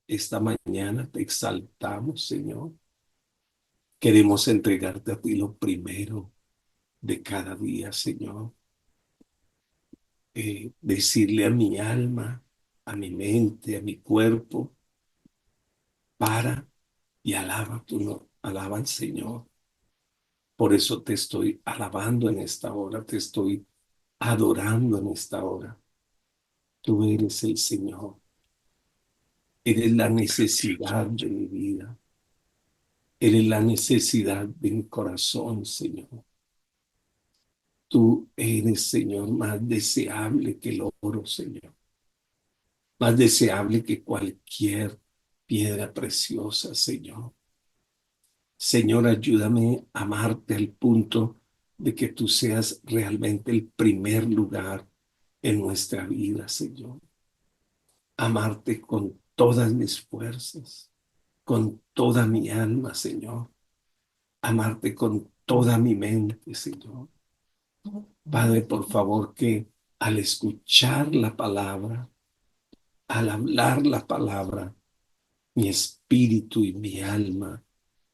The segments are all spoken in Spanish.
esta mañana te exaltamos, Señor. Queremos entregarte a ti lo primero de cada día, Señor. Decirle a mi alma, a mi mente, a mi cuerpo, para y alaba tu no, alaba al Señor. Por eso te estoy alabando en esta hora, te estoy adorando en esta hora. Tú eres el Señor, eres la necesidad de mi vida, eres la necesidad de mi corazón, Señor. Tú eres, Señor, más deseable que el oro, Señor, más deseable que cualquier piedra preciosa, Señor. Señor, ayúdame a amarte al punto de que tú seas realmente el primer lugar en nuestra vida, Señor. Amarte con todas mis fuerzas, con toda mi alma, Señor. Amarte con toda mi mente, Señor. Padre, por favor, que al escuchar la palabra, al hablar la palabra, mi espíritu y mi alma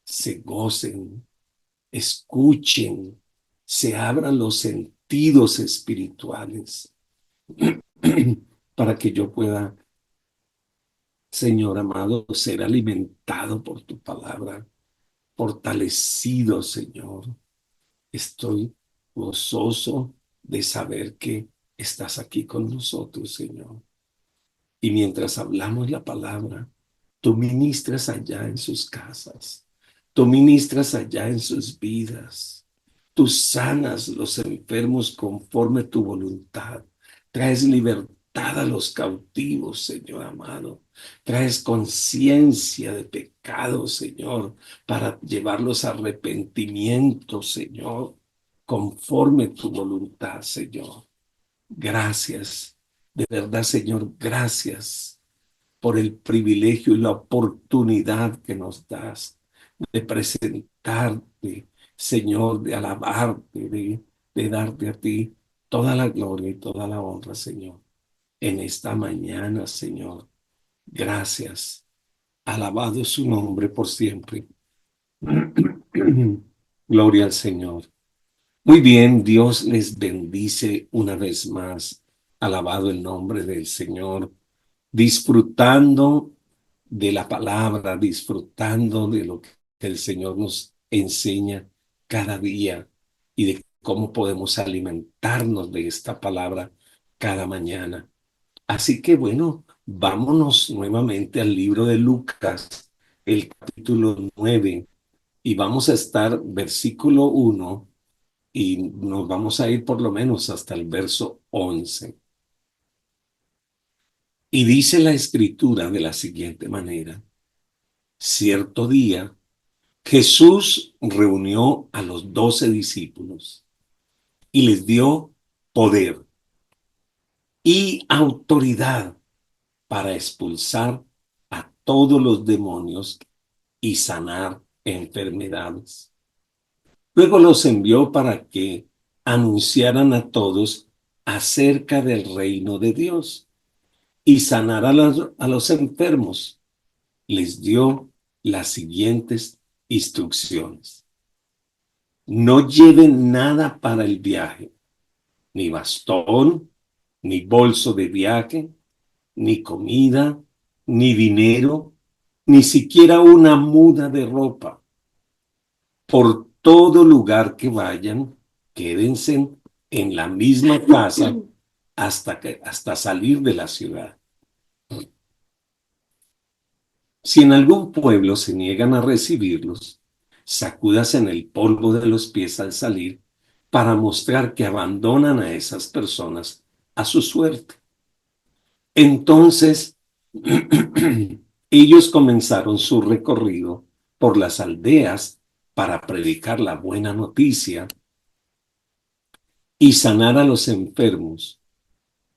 se gocen, escuchen, se abran los sentidos espirituales para que yo pueda, Señor amado, ser alimentado por tu palabra, fortalecido, Señor. Estoy gozoso de saber que estás aquí con nosotros, Señor. Y mientras hablamos la palabra, tú ministras allá en sus casas, tú ministras allá en sus vidas, tú sanas los enfermos conforme tu voluntad, traes libertad a los cautivos, Señor amado, traes conciencia de pecado, Señor, para llevarlos a arrepentimiento, Señor, conforme tu voluntad, Señor. Gracias, de verdad, Señor, gracias por el privilegio y la oportunidad que nos das de presentarte, Señor, de alabarte, de darte a ti toda la gloria y toda la honra, Señor. En esta mañana, Señor, gracias. Alabado su nombre por siempre. Gloria al Señor. Muy bien, Dios les bendice una vez más. Alabado el nombre del Señor, disfrutando de la palabra, disfrutando de lo que el Señor nos enseña cada día y de cómo podemos alimentarnos de esta palabra cada mañana. Así que bueno, vámonos nuevamente al libro de Lucas, el capítulo 9, y vamos a estar versículo 1 y nos vamos a ir por lo menos hasta el verso 11. Y dice la escritura de la siguiente manera: cierto día, Jesús reunió a los 12 discípulos y les dio poder y autoridad para expulsar a todos los demonios y sanar enfermedades. Luego los envió para que anunciaran a todos acerca del reino de Dios y sanar a los enfermos. Les dio las siguientes instrucciones: no lleven nada para el viaje, ni bastón, ni bolso de viaje, ni comida, ni dinero, ni siquiera una muda de ropa. Por todo lugar que vayan, quédense en la misma casa hasta salir de la ciudad. Si en algún pueblo se niegan a recibirlos, sacúdase en el polvo de los pies al salir para mostrar que abandonan a esas personas a su suerte. Entonces, ellos comenzaron su recorrido por las aldeas para predicar la buena noticia y sanar a los enfermos.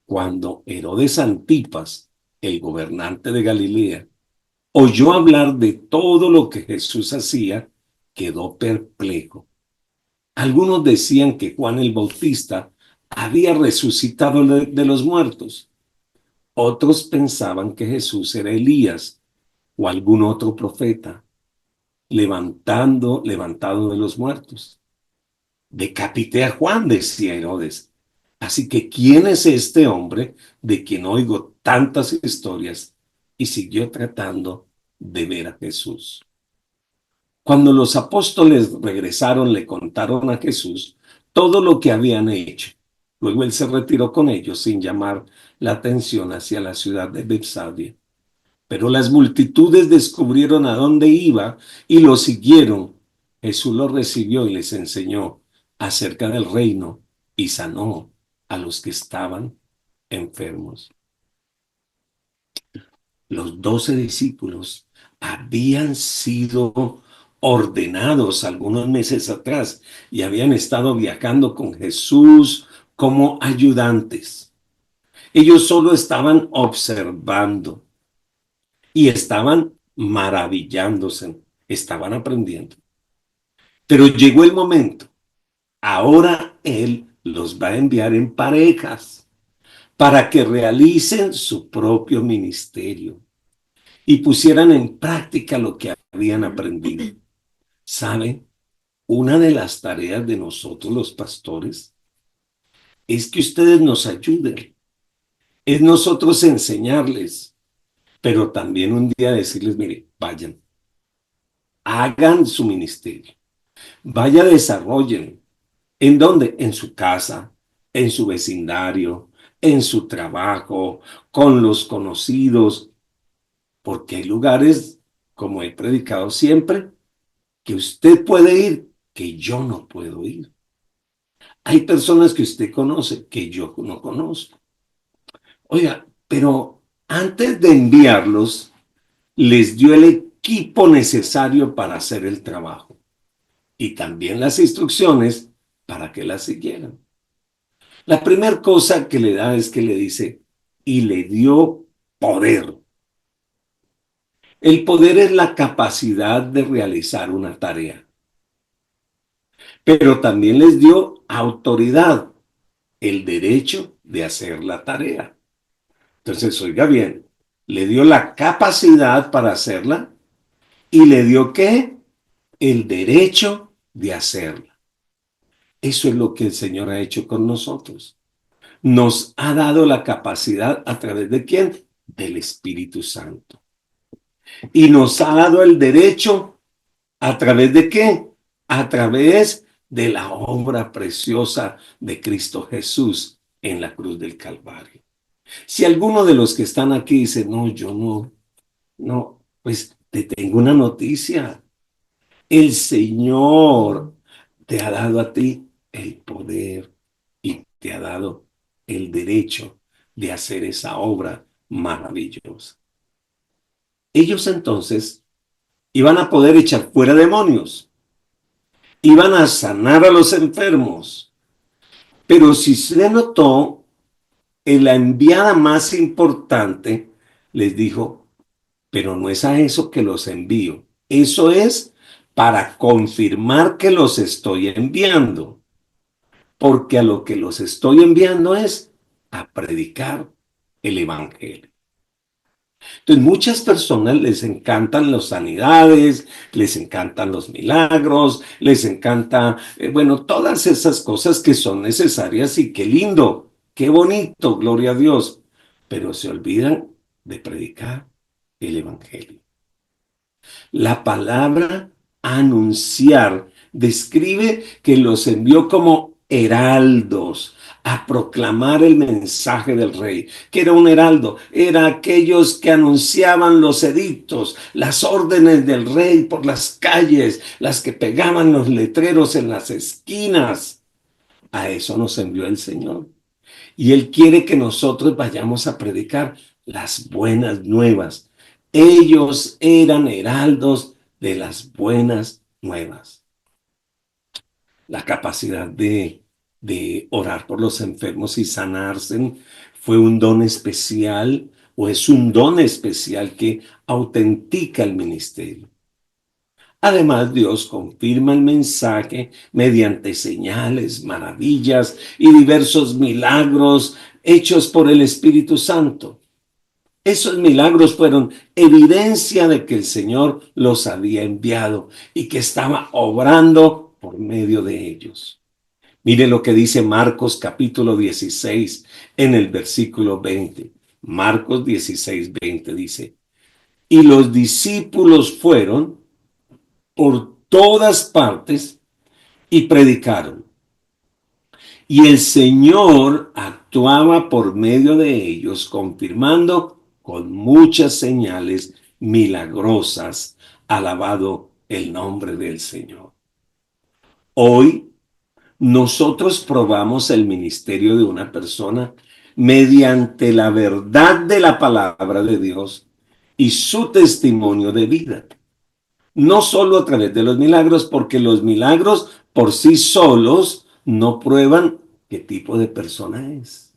Cuando Herodes Antipas, el gobernante de Galilea, oyó hablar de todo lo que Jesús hacía, quedó perplejo. Algunos decían que Juan el Bautista había resucitado de los muertos. Otros pensaban que Jesús era Elías o algún otro profeta levantado de los muertos. Decapité a Juan, decía Herodes. Así que, ¿quién es este hombre de quien oigo tantas historias? Y siguió tratando de ver a Jesús. Cuando los apóstoles regresaron, le contaron a Jesús todo lo que habían hecho. Luego él se retiró con ellos sin llamar la atención hacia la ciudad de Betsaida. Pero las multitudes descubrieron a dónde iba y lo siguieron. Jesús los recibió y les enseñó acerca del reino y sanó a los que estaban enfermos. Los 12 discípulos habían sido ordenados algunos meses atrás y habían estado viajando con Jesús como ayudantes. Ellos solo estaban observando y estaban maravillándose, estaban aprendiendo. Pero llegó el momento. Ahora Él los va a enviar en parejas para que realicen su propio ministerio y pusieran en práctica lo que habían aprendido. ¿Saben? Una de las tareas de nosotros los pastores es que ustedes nos ayuden. Es nosotros enseñarles, pero también un día decirles, mire, vayan, hagan su ministerio, vaya, desarrollen. ¿En dónde? En su casa, en su vecindario, en su trabajo, con los conocidos, porque hay lugares, como he predicado siempre, que usted puede ir, que yo no puedo ir. Hay personas que usted conoce, que yo no conozco. Oiga, pero antes de enviarlos, les dio el equipo necesario para hacer el trabajo y también las instrucciones para que las siguieran. La primera cosa que le da es que le dice, y le dio poder. El poder es la capacidad de realizar una tarea, pero también les dio autoridad, el derecho de hacer la tarea. Entonces, oiga bien, le dio la capacidad para hacerla y le dio ¿qué? El derecho de hacerla. Eso es lo que el Señor ha hecho con nosotros. Nos ha dado la capacidad a través de ¿quién? Del Espíritu Santo. Y nos ha dado el derecho a través de ¿qué? A través de la obra preciosa de Cristo Jesús en la cruz del Calvario. Si alguno de los que están aquí dice, no, yo no, pues te tengo una noticia. El Señor te ha dado a ti el poder y te ha dado el derecho de hacer esa obra maravillosa. Ellos entonces iban a poder echar fuera demonios, iban a sanar a los enfermos, pero si se notó, en la enviada más importante les dijo, pero no es a eso que los envío, eso es para confirmar que los estoy enviando, porque a lo que los estoy enviando es a predicar el evangelio. Entonces, muchas personas les encantan las sanidades, les encantan los milagros, les encanta, bueno, todas esas cosas que son necesarias y qué lindo, qué bonito, gloria a Dios, pero se olvidan de predicar el evangelio. La palabra anunciar describe que los envió como heraldos a proclamar el mensaje del rey. ¿Qué era un heraldo? Era aquellos que anunciaban los edictos, las órdenes del rey por las calles, las que pegaban los letreros en las esquinas. A eso nos envió el Señor. Y Él quiere que nosotros vayamos a predicar las buenas nuevas. Ellos eran heraldos de las buenas nuevas. La capacidad de orar por los enfermos y sanarse fue un don especial o es un don especial que autentica el ministerio. Además, Dios confirma el mensaje mediante señales, maravillas y diversos milagros hechos por el Espíritu Santo. Esos milagros fueron evidencia de que el Señor los había enviado y que estaba obrando por medio de ellos. Mire lo que dice Marcos capítulo 16 en el versículo 20. Marcos 16, 20 dice, y los discípulos fueron por todas partes y predicaron. Y el Señor actuaba por medio de ellos, confirmando con muchas señales milagrosas, alabado el nombre del Señor. Hoy nosotros probamos el ministerio de una persona mediante la verdad de la palabra de Dios y su testimonio de vida. No solo a través de los milagros, porque los milagros por sí solos no prueban qué tipo de persona es.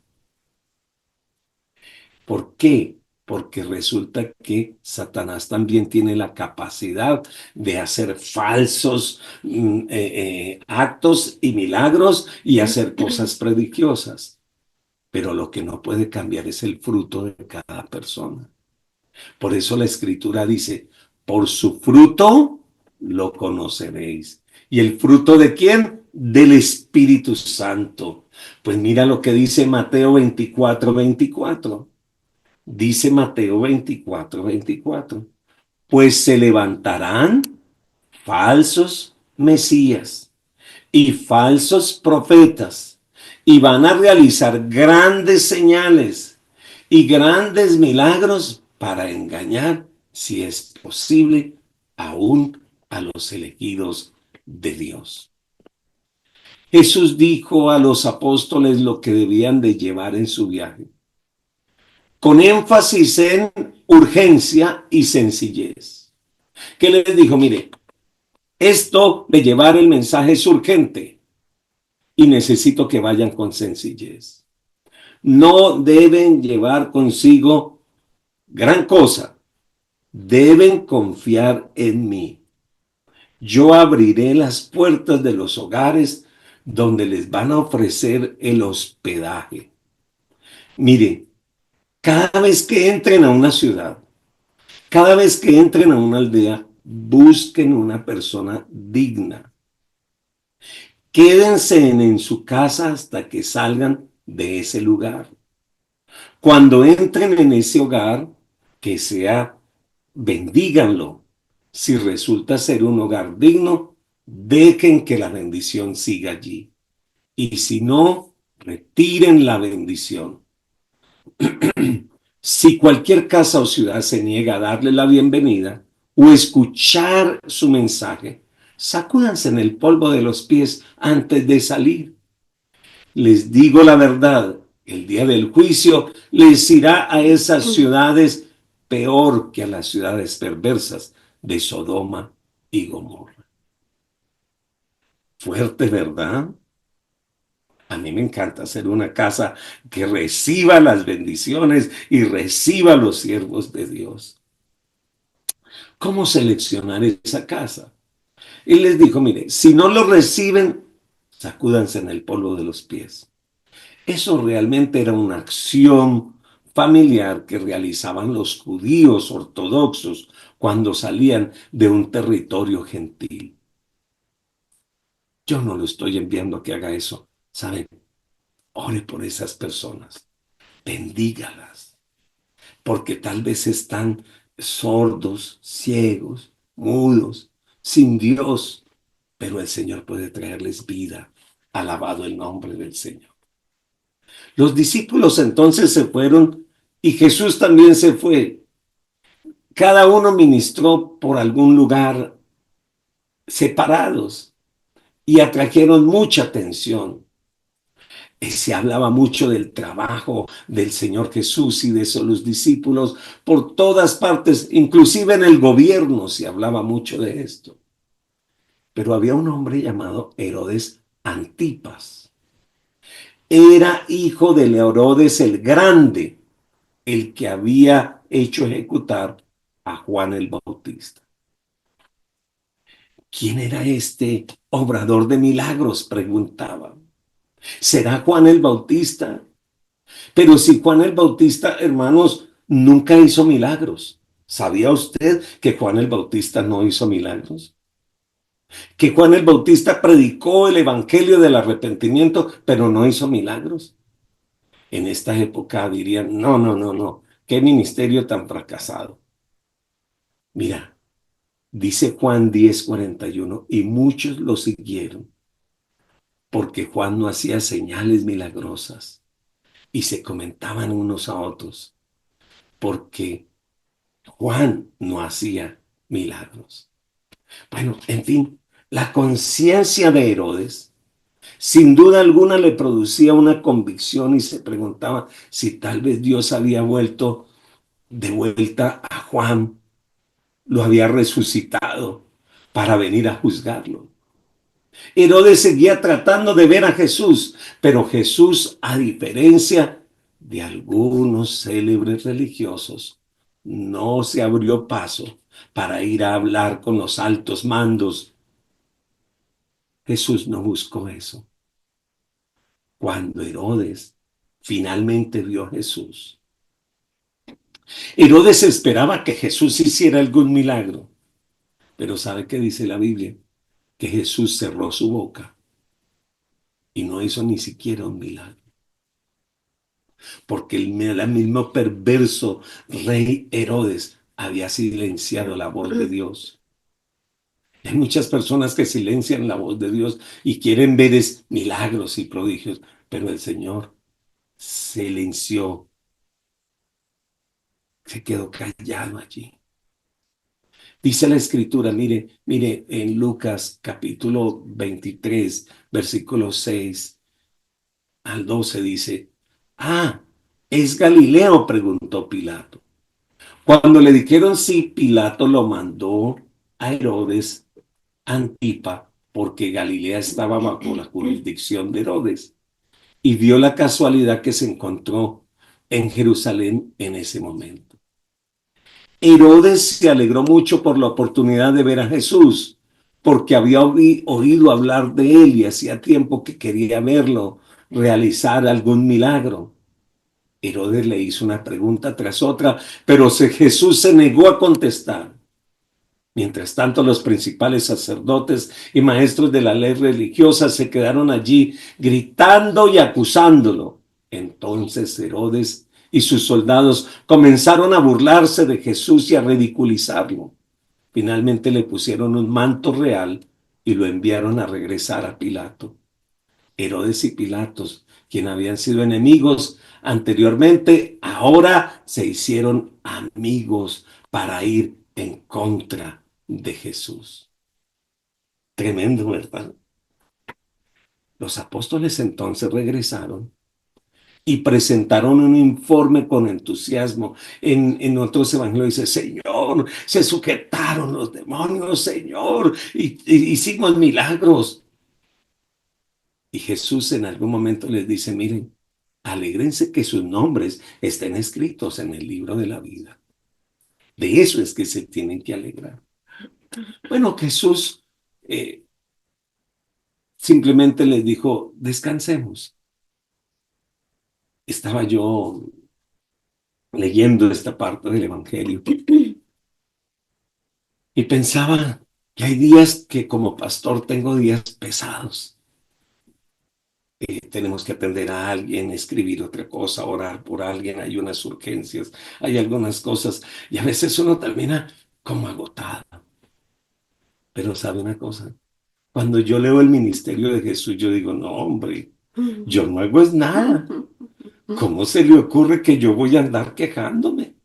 ¿Por qué? Porque resulta que Satanás también tiene la capacidad de hacer falsos actos y milagros y hacer cosas prodigiosas. Pero lo que no puede cambiar es el fruto de cada persona. Por eso la Escritura dice, por su fruto lo conoceréis. ¿Y el fruto de quién? Del Espíritu Santo. Pues mira lo que dice Mateo 24, 24. Dice Mateo 24, 24. Pues se levantarán falsos mesías y falsos profetas y van a realizar grandes señales y grandes milagros para engañar, si es posible, aún a los elegidos de Dios. Jesús dijo a los apóstoles lo que debían de llevar en su viaje, con énfasis en urgencia y sencillez. ¿Qué les dijo? Mire, esto de llevar el mensaje es urgente y necesito que vayan con sencillez. No deben llevar consigo gran cosa. Deben confiar en mí. Yo abriré las puertas de los hogares donde les van a ofrecer el hospedaje. Miren, cada vez que entren a una ciudad, cada vez que entren a una aldea, busquen una persona digna. Quédense en su casa hasta que salgan de ese lugar. Cuando entren en ese hogar, que sea, bendíganlo. Si resulta ser un hogar digno, dejen que la bendición siga allí. Y si no, retiren la bendición. Si cualquier casa o ciudad se niega a darle la bienvenida o escuchar su mensaje, sacúdanse en el polvo de los pies antes de salir. Les digo la verdad, el día del juicio les irá a esas ciudades peor que a las ciudades perversas de Sodoma y Gomorra. Fuerte, ¿verdad? A mí me encanta hacer una casa que reciba las bendiciones y reciba los siervos de Dios. ¿Cómo seleccionar esa casa? Él les dijo, mire, si no lo reciben, sacúdanse en el polvo de los pies. Eso realmente era una acción familiar que realizaban los judíos ortodoxos cuando salían de un territorio gentil. Yo no lo estoy enviando a que haga eso. ¿Saben? Ore por esas personas. Bendígalas. Porque tal vez están sordos, ciegos, mudos, sin Dios. Pero el Señor puede traerles vida. Alabado el nombre del Señor. Los discípulos entonces se fueron y Jesús también se fue. Cada uno ministró por algún lugar separados y atrajeron mucha atención. Se hablaba mucho del trabajo del Señor Jesús y de eso los discípulos por todas partes, inclusive en el gobierno se hablaba mucho de esto. Pero había un hombre llamado Herodes Antipas. Era hijo de Herodes el Grande, el que había hecho ejecutar a Juan el Bautista. ¿Quién era este obrador de milagros? Preguntaba. ¿Será Juan el Bautista? Pero si Juan el Bautista, hermanos, nunca hizo milagros. ¿Sabía usted que Juan el Bautista no hizo milagros? Que Juan el Bautista predicó el evangelio del arrepentimiento, pero no hizo milagros. En esta época dirían, no, no, no, no, qué ministerio tan fracasado. Mira, dice Juan 10:41, y muchos lo siguieron, porque Juan no hacía señales milagrosas, y se comentaban unos a otros, porque Juan no hacía milagros. Bueno, en fin, la conciencia de Herodes, sin duda alguna, le producía una convicción y se preguntaba si tal vez Dios había vuelto de vuelta a Juan, lo había resucitado para venir a juzgarlo. Herodes seguía tratando de ver a Jesús, pero Jesús, a diferencia de algunos célebres religiosos, no se abrió paso para ir a hablar con los altos mandos. Jesús no buscó eso. Cuando Herodes finalmente vio a Jesús, Herodes esperaba que Jesús hiciera algún milagro, pero ¿sabe qué dice la Biblia? Que Jesús cerró su boca y no hizo ni siquiera un milagro, porque el mismo perverso rey Herodes había silenciado la voz de Dios. Hay muchas personas que silencian la voz de Dios y quieren ver milagros y prodigios, pero el Señor silenció, se quedó callado allí. Dice la escritura, mire en Lucas capítulo 23, versículo 6 al 12 dice, ah, ¿es Galileo?, preguntó Pilato. Cuando le dijeron sí, Pilato lo mandó a Herodes Antipa, porque Galilea estaba bajo la jurisdicción de Herodes, y vio la casualidad que se encontró en Jerusalén en ese momento. Herodes se alegró mucho por la oportunidad de ver a Jesús, porque había oído hablar de él y hacía tiempo que quería verlo, realizar algún milagro. Herodes le hizo una pregunta tras otra, pero Jesús se negó a contestar. Mientras tanto, los principales sacerdotes y maestros de la ley religiosa se quedaron allí gritando y acusándolo. Entonces Herodes y sus soldados comenzaron a burlarse de Jesús y a ridiculizarlo. Finalmente le pusieron un manto real y lo enviaron a regresar a Pilato. Herodes y Pilatos, quien habían sido enemigos anteriormente, ahora se hicieron amigos para ir en contra de Jesús. Tremendo, ¿verdad? Los apóstoles entonces regresaron y presentaron un informe con entusiasmo. En otros evangelios dice, Señor, se sujetaron los demonios, Señor, y hicimos milagros. Y Jesús en algún momento les dice, miren, alégrense que sus nombres estén escritos en el libro de la vida. De eso es que se tienen que alegrar. Bueno, Jesús simplemente les dijo, descansemos. Estaba yo leyendo esta parte del Evangelio y pensaba que hay días que como pastor tengo días pesados. Tenemos que atender a alguien, escribir otra cosa, orar por alguien, hay unas urgencias, hay algunas cosas y a veces uno termina como agotado. Pero sabe una cosa, cuando yo leo el ministerio de Jesús, yo digo, no, hombre, yo no hago es nada. ¿Cómo se le ocurre que yo voy a andar quejándome?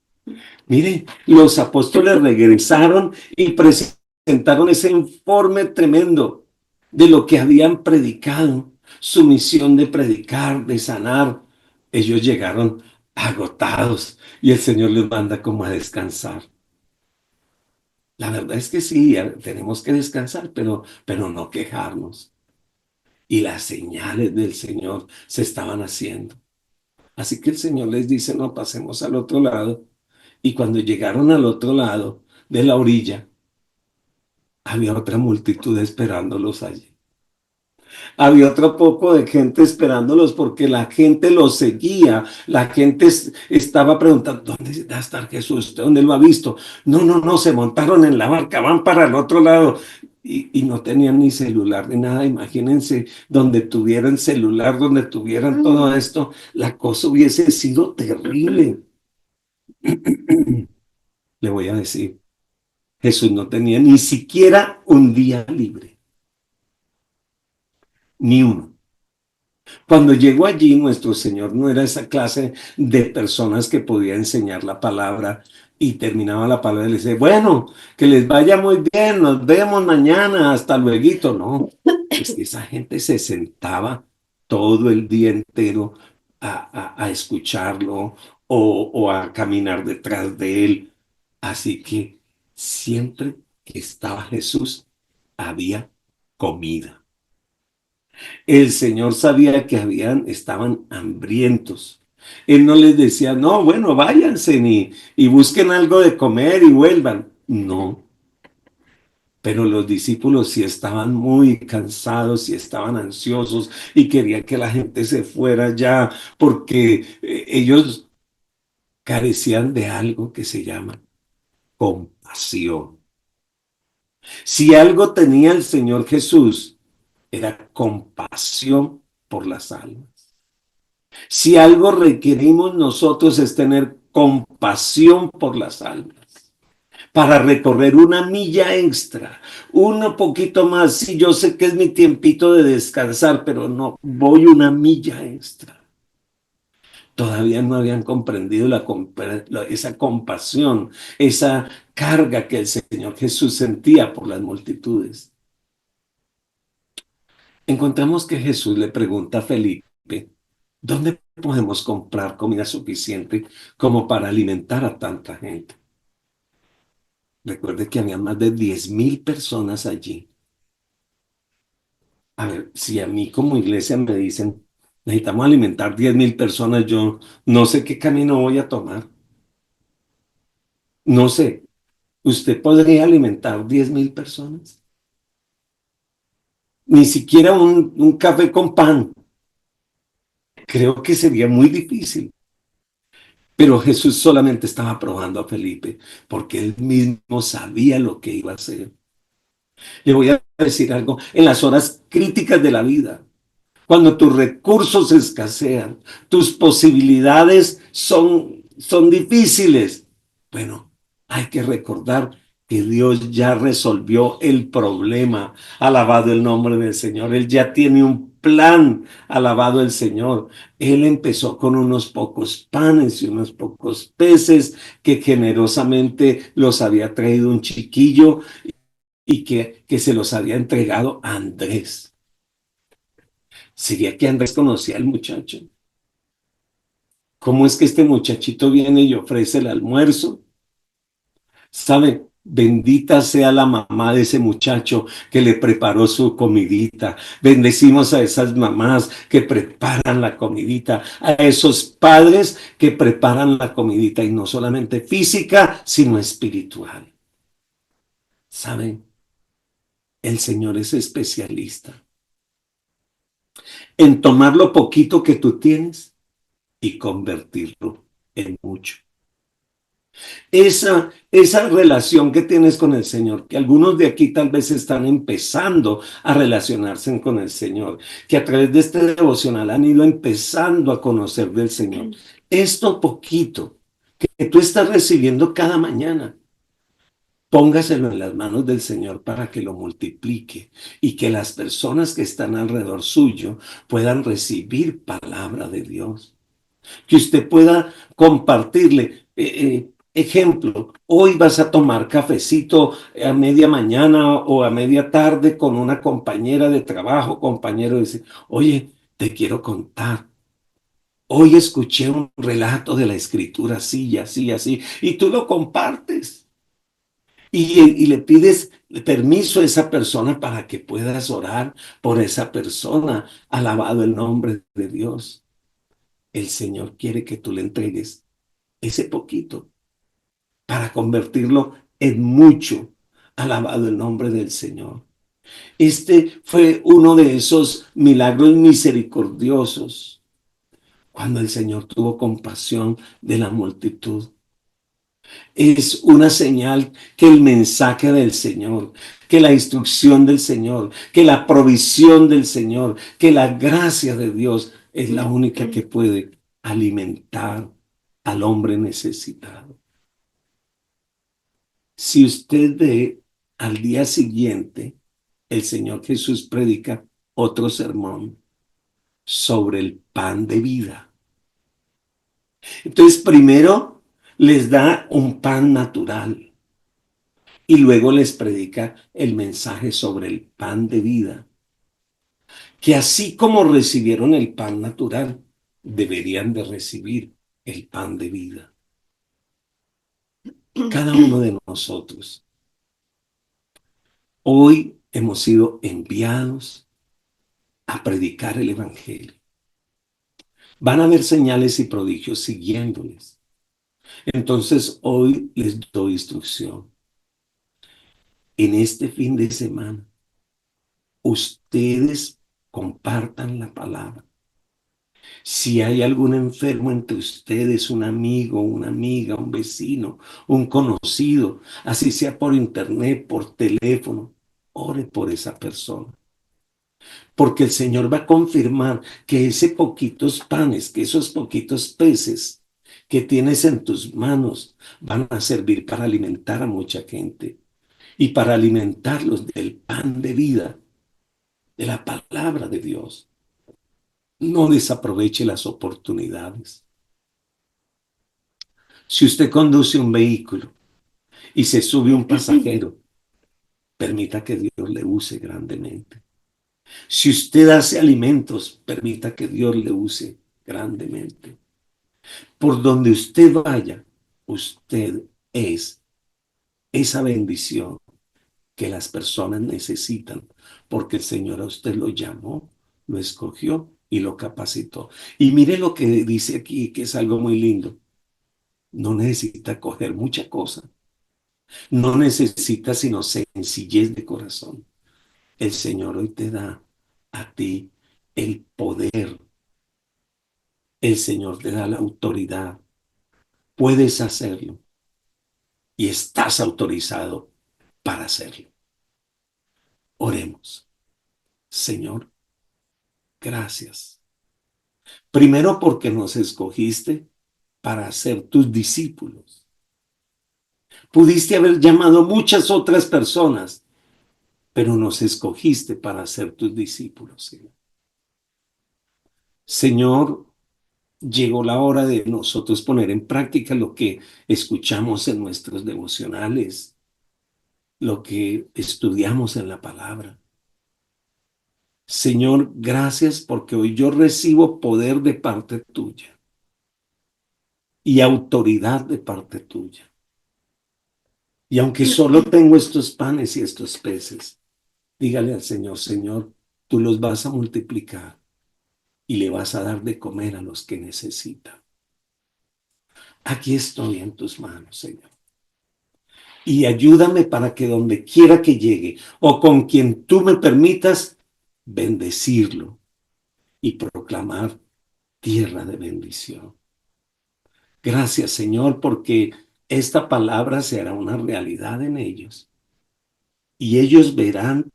Mire, los apóstoles regresaron y presentaron ese informe tremendo de lo que habían predicado, su misión de predicar, de sanar. Ellos llegaron agotados y el Señor les manda como a descansar. La verdad es que sí, tenemos que descansar, pero no quejarnos. Y las señales del Señor se estaban haciendo. Así que el Señor les dice, no, pasemos al otro lado. Y cuando llegaron al otro lado de la orilla, había otra multitud esperándolos allí. Había otro poco de gente esperándolos porque la gente los seguía. La gente estaba preguntando, ¿dónde va a estar Jesús? ¿Usted dónde lo ha visto? No, no, no, se montaron en la barca, van para el otro lado. Y no tenían ni celular ni nada. Imagínense, donde tuvieran celular, donde tuvieran todo esto, la cosa hubiese sido terrible. Le voy a decir, Jesús no tenía ni siquiera un día libre, ni uno. Cuando llegó allí, nuestro Señor no era esa clase de personas que podía enseñar la palabra y terminaba la palabra y le dice, bueno, que les vaya muy bien, nos vemos mañana, hasta luego. No, es que esa gente se sentaba todo el día entero a escucharlo o a caminar detrás de él. Así que siempre que estaba Jesús, había comida. El Señor sabía que estaban hambrientos. Él no les decía, no, bueno, váyanse y busquen algo de comer y vuelvan. No, pero los discípulos sí estaban muy cansados y estaban ansiosos y querían que la gente se fuera ya porque ellos carecían de algo que se llama compasión. Si algo tenía el Señor Jesús, era compasión por las almas. Si algo requerimos nosotros es tener compasión por las almas, para recorrer una milla extra, un poquito más. Sí, yo sé que es mi tiempito de descansar, pero no, voy una milla extra. Todavía no habían comprendido esa compasión, esa carga que el Señor Jesús sentía por las multitudes. Encontramos que Jesús le pregunta a Felipe, ¿dónde podemos comprar comida suficiente como para alimentar a tanta gente? Recuerde que había más de 10.000 personas allí. A ver, si a mí como iglesia me dicen, necesitamos alimentar 10.000 personas, yo no sé qué camino voy a tomar. No sé, ¿usted podría alimentar 10.000 personas? Ni siquiera un café con pan. Creo que sería muy difícil. Pero Jesús solamente estaba probando a Felipe porque él mismo sabía lo que iba a hacer. Le voy a decir algo, en las horas críticas de la vida, cuando tus recursos escasean, tus posibilidades son difíciles. Bueno, hay que recordar que Dios ya resolvió el problema. Alabado el nombre del Señor. Él ya tiene un plan. Alabado el Señor. Él empezó con unos pocos panes y unos pocos peces que generosamente los había traído un chiquillo y que se los había entregado a Andrés. Sería que Andrés conocía al muchacho. ¿Cómo es que este muchachito viene y ofrece el almuerzo? ¿Sabe? Bendita sea la mamá de ese muchacho que le preparó su comidita. Bendecimos a esas mamás que preparan la comidita, a esos padres que preparan la comidita y no solamente física, sino espiritual. ¿Saben? El Señor es especialista en tomar lo poquito que tú tienes y convertirlo en mucho. Esa relación que tienes con el Señor, que algunos de aquí tal vez están empezando a relacionarse con el Señor, que a través de este devocional han ido empezando a conocer del Señor. Esto poquito que tú estás recibiendo cada mañana, póngaselo en las manos del Señor para que lo multiplique y que las personas que están alrededor suyo puedan recibir palabra de Dios, que usted pueda compartirle. Ejemplo, hoy vas a tomar cafecito a media mañana o a media tarde con una compañera de trabajo, compañero, dice, oye, te quiero contar. Hoy escuché un relato de la escritura así y así y así, y tú lo compartes y le pides permiso a esa persona para que puedas orar por esa persona. Alabado el nombre de Dios. El Señor quiere que tú le entregues ese poquito para convertirlo en mucho. Alabado el nombre del Señor. Este fue uno de esos milagros misericordiosos cuando el Señor tuvo compasión de la multitud. Es una señal que el mensaje del Señor, que la instrucción del Señor, que la provisión del Señor, que la gracia de Dios es la única que puede alimentar al hombre necesitado. Si usted ve al día siguiente, el Señor Jesús predica otro sermón sobre el pan de vida. Entonces, primero les da un pan natural y luego les predica el mensaje sobre el pan de vida, que así como recibieron el pan natural, deberían de recibir el pan de vida. Cada uno de nosotros hoy hemos sido enviados a predicar el Evangelio. Van a haber señales y prodigios siguiéndoles. Entonces hoy les doy instrucción. En este fin de semana, ustedes compartan la palabra. Si hay algún enfermo entre ustedes, un amigo, una amiga, un vecino, un conocido, así sea por internet, por teléfono, ore por esa persona. Porque el Señor va a confirmar que ese poquitos panes, que esos poquitos peces que tienes en tus manos van a servir para alimentar a mucha gente y para alimentarlos del pan de vida, de la palabra de Dios. No desaproveche las oportunidades. Si usted conduce un vehículo y se sube un pasajero, permita que Dios le use grandemente. Si usted hace alimentos, permita que Dios le use grandemente. Por donde usted vaya, usted es esa bendición que las personas necesitan, porque el Señor a usted lo llamó, lo escogió y lo capacitó. Y mire lo que dice aquí, que es algo muy lindo. No necesita coger mucha cosa. No necesita sino sencillez de corazón. El Señor hoy te da a ti el poder. El Señor te da la autoridad. Puedes hacerlo y estás autorizado para hacerlo. Oremos. Señor, gracias. Primero porque nos escogiste para ser tus discípulos. Pudiste haber llamado muchas otras personas, pero nos escogiste para ser tus discípulos, Señor. Señor, llegó la hora de nosotros poner en práctica lo que escuchamos en nuestros devocionales, lo que estudiamos en la palabra. Señor, gracias porque hoy yo recibo poder de parte tuya y autoridad de parte tuya. Y aunque solo tengo estos panes y estos peces, dígale al Señor, Señor, tú los vas a multiplicar y le vas a dar de comer a los que necesitan. Aquí estoy en tus manos, Señor. Y ayúdame para que donde quiera que llegue o con quien tú me permitas, bendecirlo y proclamar tierra de bendición. Gracias, Señor, porque esta palabra será una realidad en ellos. Y ellos verán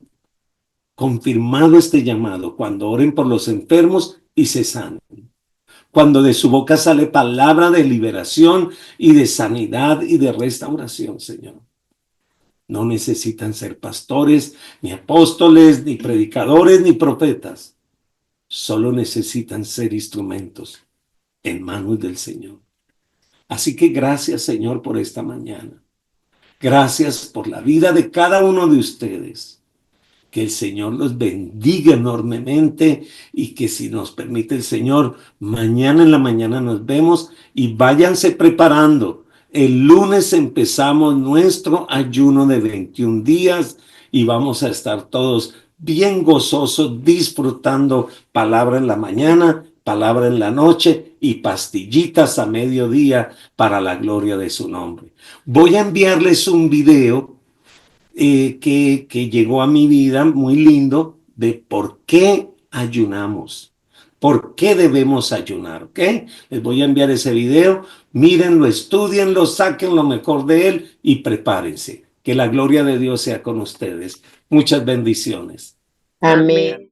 confirmado este llamado cuando oren por los enfermos y se sanen. Cuando de su boca sale palabra de liberación y de sanidad y de restauración, Señor. No necesitan ser pastores, ni apóstoles, ni predicadores, ni profetas. Solo necesitan ser instrumentos en manos del Señor. Así que gracias, Señor, por esta mañana. Gracias por la vida de cada uno de ustedes. Que el Señor los bendiga enormemente y que si nos permite el Señor, mañana en la mañana nos vemos y váyanse preparando. El lunes empezamos nuestro ayuno de 21 días y vamos a estar todos bien gozosos disfrutando palabra en la mañana, palabra en la noche y pastillitas a mediodía para la gloria de su nombre. Voy a enviarles un video que llegó a mi vida, muy lindo, de por qué ayunamos, por qué debemos ayunar, ¿ok? Les voy a enviar ese video, mírenlo, estudienlo, saquen lo mejor de él y prepárense. Que la gloria de Dios sea con ustedes. Muchas bendiciones. Amén.